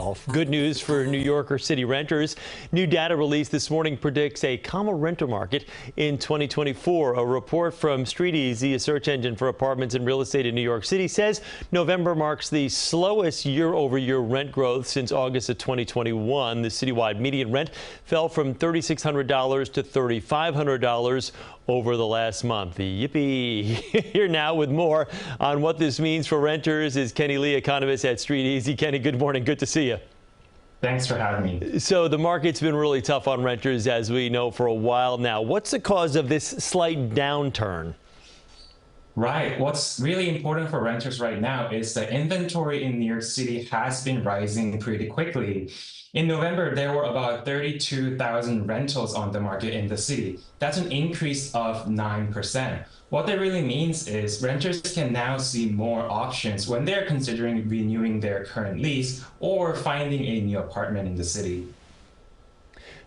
Well, good news for New Yorker city renters. New data released this morning predicts a calmer renter market in 2024. A report from StreetEasy, a search engine for apartments and real estate in New York City, says November marks the slowest year-over-year rent growth since August of 2021. The citywide median rent fell from $3,600 to $3,500 over the last month. Yippee! Here now with more on what this means for renters is Kenny Lee, economist at StreetEasy. Kenny, good morning. Good to see you. Thanks for having me. So the market's been really tough on renters, as we know, for a while now. What's the cause of this slight downturn? Right. What's really important for renters right now is the inventory in New York City has been rising pretty quickly. In November, there were about 32,000 rentals on the market in the city. That's an increase of 9%. What that really means is renters can now see more options when they're considering renewing their current lease or finding a new apartment in the city.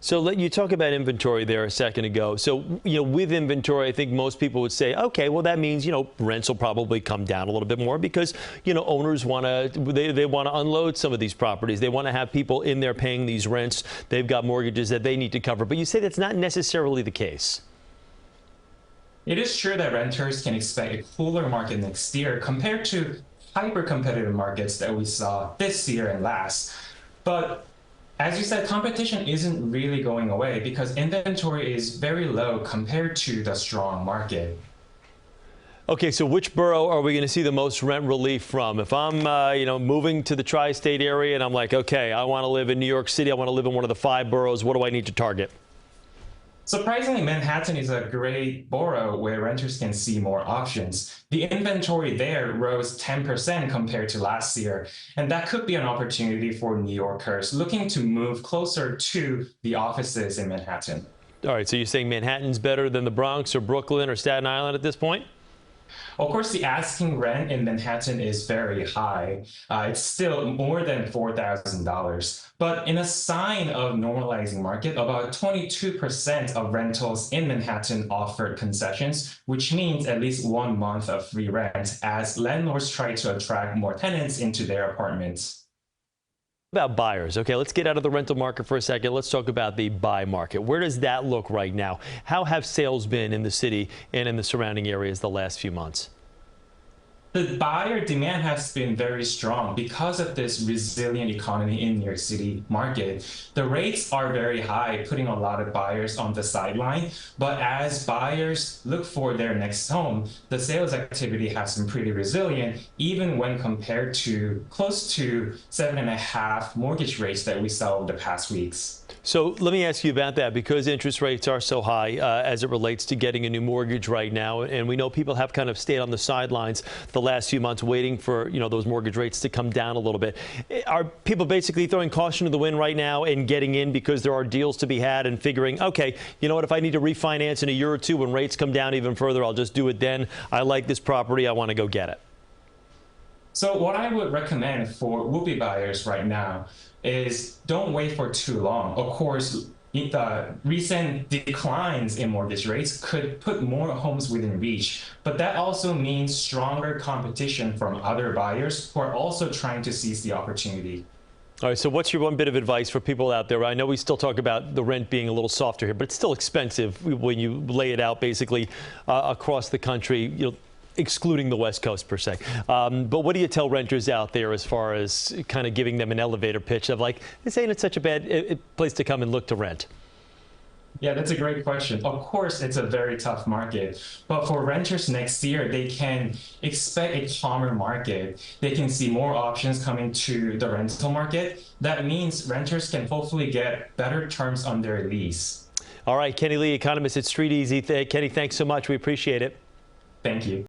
So you talk about inventory there a second ago. So, with inventory, I think most people would say, okay, well, that means, rents will probably come down a little bit more because, owners want to, they want to unload some of these properties. They want to have people in there paying these rents. They've got mortgages that they need to cover. But you say that's not necessarily the case. It is true that renters can expect a cooler market next year compared to hyper-competitive markets that we saw this year and last. But as you said, competition isn't really going away because inventory is very low compared to the strong market. Okay, so which borough are we going to see the most rent relief from? If I'm, moving to the tri-state area and I'm like, okay, I want to live in New York City, I want to live in one of the 5 boroughs, what do I need to target? Surprisingly, Manhattan is a great borough where renters can see more options. The inventory there rose 10% compared to last year, and that could be an opportunity for New Yorkers looking to move closer to the offices in Manhattan. All right, so you're saying Manhattan's better than the Bronx or Brooklyn or Staten Island at this point? Of course, the asking rent in Manhattan is very high. It's still more than $4,000. But in a sign of normalizing market, about 22% of rentals in Manhattan offered concessions, which means at least 1 month of free rent as landlords try to attract more tenants into their apartments. About buyers. Okay, let's get out of the rental market for a second. Let's talk about the buy market. Where does that look right now? How have sales been in the city and in the surrounding areas the last few months? The buyer demand has been very strong because of this resilient economy in New York City market. The rates are very high, putting a lot of buyers on the sideline. But as buyers look for their next home, the sales activity has been pretty resilient, even when compared to close to 7.5 mortgage rates that we saw over the past weeks. So let me ask you about that, because interest rates are so high as it relates to getting a new mortgage right now. And we know people have kind of stayed on the sidelines the last few months waiting for, those mortgage rates to come down a little bit. Are people basically throwing caution to the wind right now and getting in because there are deals to be had and figuring, okay, you know what, if I need to refinance in a year or two when rates come down even further, I'll just do it then. I like this property. I want to go get it. So what I would recommend for would-be buyers right now is don't wait for too long. Of course, the recent declines in mortgage rates could put more homes within reach, but that also means stronger competition from other buyers who are also trying to seize the opportunity. All right, so what's your one bit of advice for people out there? I know we still talk about the rent being a little softer here, but it's still expensive when you lay it out basically across the country, excluding the West Coast per se. But what do you tell renters out there as far as kind of giving them an elevator pitch of like, this ain't such a bad place to come and look to rent? Yeah, that's a great question. Of course, it's a very tough market, but for renters next year, they can expect a calmer market. They can see more options coming to the rental market. That means renters can hopefully get better terms on their lease. All right, Kenny Lee, economist at StreetEasy. Kenny, thanks so much. We appreciate it. Thank you.